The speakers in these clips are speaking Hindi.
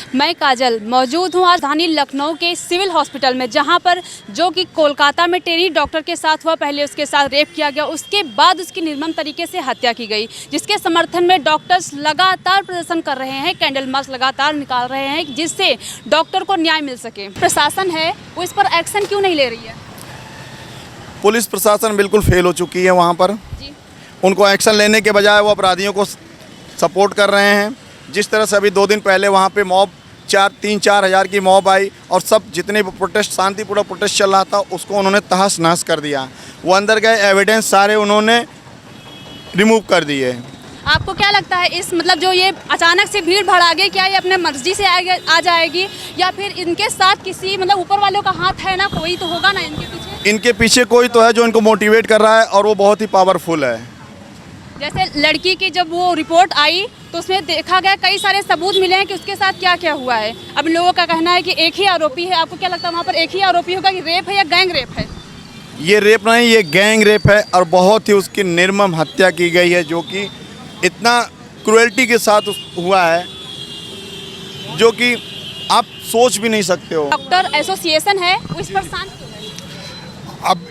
मैं काजल मौजूद हूँ आज राजधानी लखनऊ के सिविल हॉस्पिटल में, जहाँ पर जो कि कोलकाता में ट्रेनी डॉक्टर के साथ हुआ, पहले उसके साथ रेप किया गया, उसके बाद उसकी निर्मम तरीके से हत्या की गई, जिसके समर्थन में डॉक्टर्स लगातार प्रदर्शन कर रहे हैं, कैंडल मार्च लगातार निकाल रहे हैं, जिससे डॉक्टर को न्याय मिल सके। प्रशासन है वो इस पर एक्शन क्यों नहीं ले रही है? पुलिस प्रशासन बिल्कुल फेल हो चुकी है वहाँ पर जी। उनको एक्शन लेने के बजाय वो अपराधियों को सपोर्ट कर रहे हैं। जिस तरह से अभी 2 दिन पहले वहाँ पे मॉब 3-4 हज़ार की मॉब आई और सब जितने भी प्रोटेस्ट शांतिपूर्ण प्रोटेस्ट चल रहा था उसको उन्होंने तहस नहस कर दिया। वो अंदर गए, एविडेंस सारे उन्होंने रिमूव कर दिए। आपको क्या लगता है इस मतलब जो ये अचानक से भीड़ भाड़ आ गई, क्या ये अपने मर्जी से आ जाएगी या फिर इनके साथ किसी मतलब ऊपर वालों का हाथ है ना, कोई तो होगा ना इनके पीछे? इनके पीछे कोई तो है जो इनको मोटिवेट कर रहा है और वो बहुत ही पावरफुल है। जैसे लड़की की जब वो रिपोर्ट आई तो उसमें देखा गया, कई सारे सबूत मिले हैं कि उसके साथ क्या क्या हुआ है। अब लोगों का कहना है कि एक ही आरोपी है। आपको क्या लगता है वहाँ पर एक ही आरोपी होगा कि रेप है या गैंग रेप है? ये रेप नहीं, ये गैंग रेप है और बहुत ही उसकी निर्मम हत्या की गई है, जो कि इतना क्रूएल्टी के साथ हुआ है जो कि आप सोच भी नहीं सकते हो। डॉक्टर एसोसिएशन है वो इस पर शांत क्यों है? अब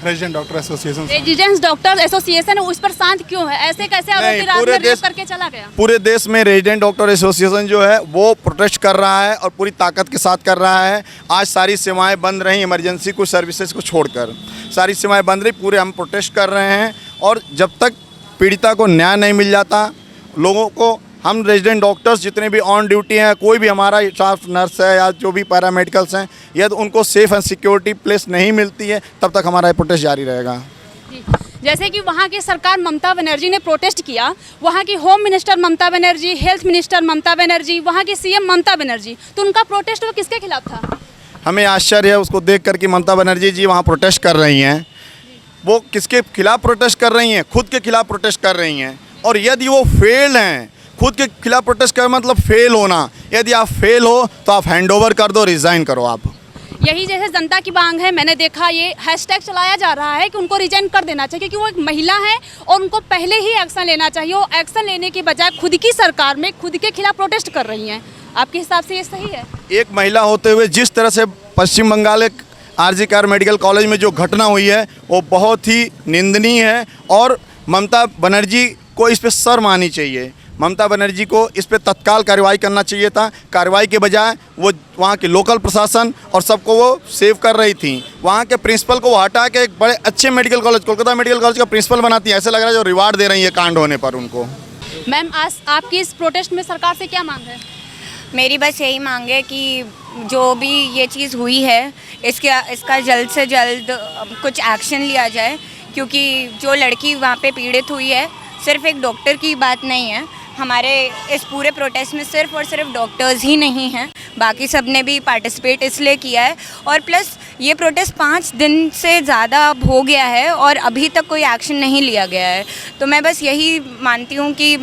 resident doctor association doctor association उस पर शांत क्यों है? ऐसे कैसे आरोपी रात में रेप करके चला गया? पूरे देश में रेजिडेंट डॉक्टर एसोसिएशन जो है वो प्रोटेस्ट कर रहा है और पूरी ताकत के साथ कर रहा है। आज सारी सेवाएं बंद रहीं, इमरजेंसी कुछ सर्विसेज को छोड़कर सारी सेवाएं बंद रही। पूरे हम प्रोटेस्ट कर रहे हैं और जब तक पीड़िता को न्याय नहीं मिल जाता, लोगों को, हम रेजिडेंट डॉक्टर्स जितने भी ऑन ड्यूटी हैं, कोई भी हमारा स्टाफ नर्स है या जो भी पैरामेडिकल्स हैं, यदि उनको सेफ़ एंड सिक्योरिटी प्लेस नहीं मिलती है तब तक हमारा प्रोटेस्ट जारी रहेगा। जैसे कि वहाँ की सरकार ममता बनर्जी ने प्रोटेस्ट किया, वहाँ की home minister Mamata Banerjee, health minister Mamata Banerjee, वहाँ की सीएम ममता बनर्जी, तो उनका प्रोटेस्ट वो किसके खिलाफ था? हमें आश्चर्य है उसको देख कर कि ममता बनर्जी जी वहाँ प्रोटेस्ट कर रही हैं। वो किसके खिलाफ प्रोटेस्ट कर रही हैं? खुद के खिलाफ प्रोटेस्ट कर रही हैं। और यदि वो फेल हैं, खुद के खिलाफ प्रोटेस्ट कर मतलब फेल होना, यदि आप फेल हो तो आप हैंडओवर कर दो, रिज़ाइन करो आप। यही जैसे जनता की मांग है, मैंने देखा ये हैशटैग चलाया जा रहा है कि उनको रिजाइन कर देना चाहिए, क्योंकि वो एक महिला है और उनको पहले ही एक्शन लेना चाहिए। वो एक्शन लेने के बजाय खुद की सरकार में खुद के खिलाफ प्रोटेस्ट कर रही हैं। आपके हिसाब से ये सही है? एक महिला होते हुए जिस तरह से पश्चिम बंगाल आरजी कर मेडिकल कॉलेज में जो घटना हुई है वो बहुत ही निंदनीय है और ममता बनर्जी को इस पर शर्म आनी चाहिए। ममता बनर्जी को इस पर तत्काल कार्रवाई करना चाहिए था। कार्रवाई के बजाय वो वहाँ के लोकल प्रशासन और सबको वो सेव कर रही थी। वहाँ के प्रिंसिपल को वो हटा के एक बड़े अच्छे medical college, Kolkata medical college का प्रिंसिपल बनाती है। ऐसा लग रहा है जो रिवार्ड दे रही है कांड होने पर उनको। मैम, आज आपकी इस प्रोटेस्ट में सरकार से क्या मांग है? मेरी बस यही मांग है कि जो भी ये चीज़ हुई है इसका जल्द से जल्द कुछ एक्शन लिया जाए, क्योंकि जो लड़की वहाँ पे पीड़ित हुई है सिर्फ एक डॉक्टर की बात नहीं है। हमारे इस पूरे प्रोटेस्ट में सिर्फ और सिर्फ डॉक्टर्स ही नहीं हैं, बाकी सब ने भी पार्टिसिपेट इसलिए किया है। और प्लस ये प्रोटेस्ट 5 दिन से ज़्यादा हो गया है और अभी तक कोई एक्शन नहीं लिया गया है। तो मैं बस यही मानती हूँ कि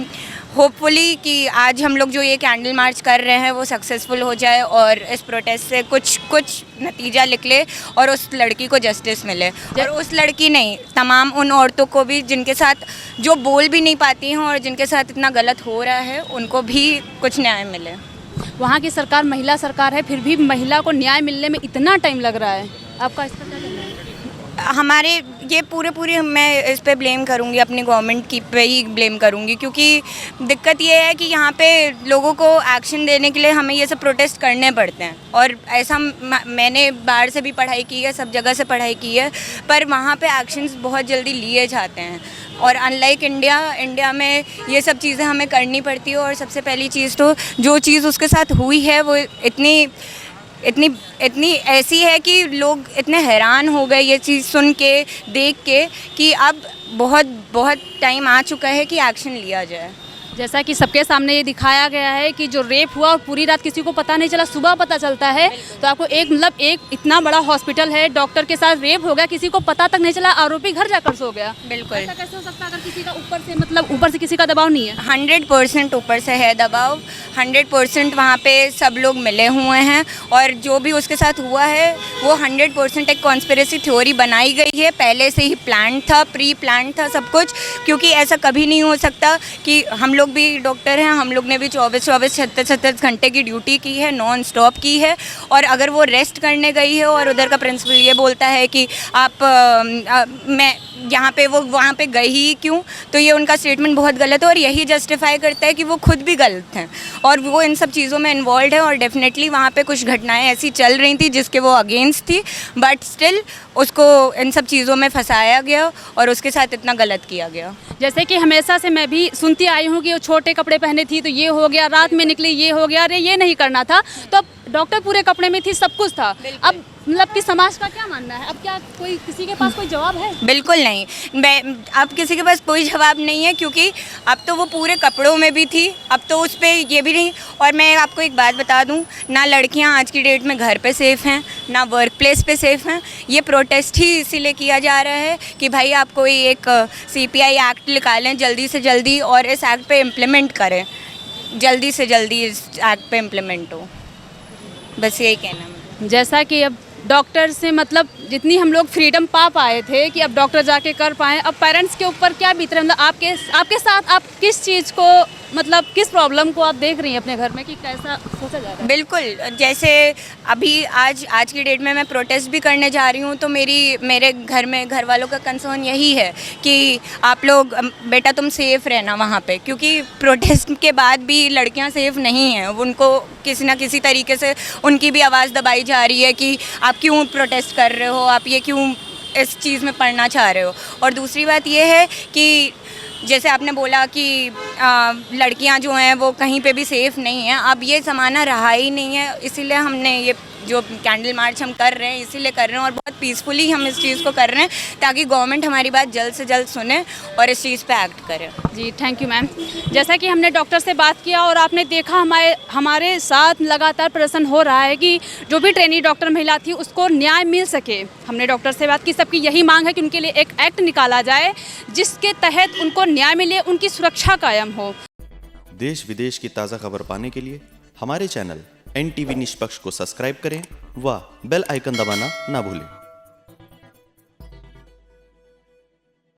होपफुली कि आज हम लोग जो ये कैंडल मार्च कर रहे हैं वो सक्सेसफुल हो जाए और इस प्रोटेस्ट से कुछ नतीजा निकले और उस लड़की को जस्टिस मिले। और उस लड़की नहीं, तमाम उन औरतों को भी जिनके साथ जो बोल भी नहीं पाती हैं और जिनके साथ इतना गलत हो रहा है, उनको भी कुछ न्याय मिले। वहाँ की सरकार महिला सरकार है, फिर भी महिला को न्याय मिलने में इतना टाइम लग रहा है। आपका इस पर क्या कहना है? हमारे ये पूरे मैं इस पे ब्लेम करूँगी, अपनी गवर्नमेंट की पे ही ब्लेम करूँगी, क्योंकि दिक्कत ये है कि यहाँ पे लोगों को एक्शन देने के लिए हमें ये सब प्रोटेस्ट करने पड़ते हैं। और ऐसा मैंने बाहर से भी पढ़ाई की है, सब जगह से पढ़ाई की है, पर वहाँ पे एक्शंस बहुत जल्दी लिए जाते हैं। और अनलाइक इंडिया में ये सब चीज़ें हमें करनी पड़ती है। और सबसे पहली चीज़ तो जो चीज़ उसके साथ हुई है वो इतनी ऐसी है कि लोग इतने हैरान हो गए ये चीज़ सुन के, देख के, कि अब बहुत टाइम आ चुका है कि एक्शन लिया जाए। जैसा कि सबके सामने ये दिखाया गया है कि जो रेप हुआ और पूरी रात किसी को पता नहीं चला, सुबह पता चलता है। तो आपको एक इतना बड़ा हॉस्पिटल है, डॉक्टर के साथ रेप हो गया, किसी को पता तक नहीं चला, आरोपी घर जाकर सो गया। बिल्कुल, ऐसा कैसे हो सकता है अगर किसी का ऊपर से किसी का दबाव नहीं है? 100% ऊपर से है दबाव, 100% वहाँ पे सब लोग मिले हुए हैं और जो भी उसके साथ हुआ है वो 100% एक कॉन्स्पिरेसी थ्योरी बनाई गई है, पहले से ही प्लान था, प्री प्लान था सब कुछ, क्योंकि ऐसा कभी नहीं हो सकता कि हम लोग भी डॉक्टर हैं, हम लोग ने भी 24-24 36 घंटे की ड्यूटी की है, नॉन स्टॉप की है, और अगर वो रेस्ट करने गई है और उधर का प्रिंसिपल ये बोलता है कि आप मैं यहाँ पे वो वहाँ पे गई ही क्यों, तो ये उनका स्टेटमेंट बहुत गलत है और यही जस्टिफाई करता है कि वो खुद भी गलत हैं और वो इन सब चीज़ों में इन्वॉल्व है और डेफिनेटली वहाँ पे कुछ घटनाएं ऐसी चल रही थी जिसके वो अगेंस्ट थी, बट स्टिल उसको इन सब चीज़ों में फंसाया गया और उसके साथ इतना गलत किया गया। जैसे कि हमेशा से मैं भी सुनती आई हूँ कि वो छोटे कपड़े पहने थी तो ये हो गया, रात में निकली ये हो गया, अरे ये नहीं करना था, तो अब डॉक्टर पूरे कपड़े में थी, सब कुछ था। अब मतलब कि समाज का क्या मानना है, अब क्या कोई किसी के पास कोई जवाब है? बिल्कुल नहीं, मैं अब किसी के पास कोई जवाब नहीं है, क्योंकि अब तो वो पूरे कपड़ों में भी थी, अब तो उस पर ये भी नहीं। और मैं आपको एक बात बता दूं, ना लड़कियां आज की डेट में घर पे सेफ़ हैं, ना वर्क प्लेस पे सेफ़ हैं। ये प्रोटेस्ट ही इसीलिए किया जा रहा है कि भाई आप कोई एक CPI एक्ट निकालें जल्दी से जल्दी और इस एक्ट पे इम्प्लीमेंट करें, जल्दी से जल्दी इस एक्ट पे इम्प्लीमेंट हो, बस यही कहना है। जैसा कि अब डॉक्टर से मतलब जितनी हम लोग फ्रीडम पा पाए थे कि अब डॉक्टर जाके कर पाएँ, अब पेरेंट्स के ऊपर क्या बीत रहा है, मतलब आपके साथ आप किस चीज़ को, मतलब किस प्रॉब्लम को आप देख रही हैं अपने घर में कि कैसा सोचा जा रहा है? बिल्कुल, जैसे अभी आज की डेट में मैं प्रोटेस्ट भी करने जा रही हूँ, तो मेरे घर में घर वालों का कंसर्न यही है कि आप लोग बेटा तुम सेफ़ रहना वहाँ पे, क्योंकि प्रोटेस्ट के बाद भी लड़कियाँ सेफ़ नहीं हैं, उनको किसी ना किसी तरीके से उनकी भी आवाज़ दबाई जा रही है कि आप क्यों प्रोटेस्ट कर रहे हो, आप ये क्यों इस चीज़ में पढ़ना चाह रहे हो। और दूसरी बात ये है कि जैसे आपने बोला कि लड़कियां जो हैं वो कहीं पे भी सेफ़ नहीं हैं, अब ये ज़माना रहा ही नहीं है, इसीलिए हमने ये जो कैंडल मार्च हम कर रहे हैं इसीलिए कर रहे हैं और बहुत पीसफुली हम इस चीज़ को कर रहे हैं ताकि गवर्नमेंट हमारी बात जल्द से जल्द सुने और इस चीज़ पे एक्ट करे। जी थैंक यू मैम। जैसा कि हमने डॉक्टर से बात किया और आपने देखा हमारे साथ लगातार प्रदर्शन हो रहा है कि जो भी ट्रेनी डॉक्टर महिला थी उसको न्याय मिल सके। हमने डॉक्टर से बात की, सबकी यही मांग है कि उनके लिए एक एक्ट निकाला जाए जिसके तहत उनको न्याय मिले, उनकी सुरक्षा कायम हो। देश विदेश की ताज़ा खबर पाने के लिए हमारे चैनल NTV निष्पक्ष को सब्सक्राइब करें व बेल आइकन दबाना ना भूलें।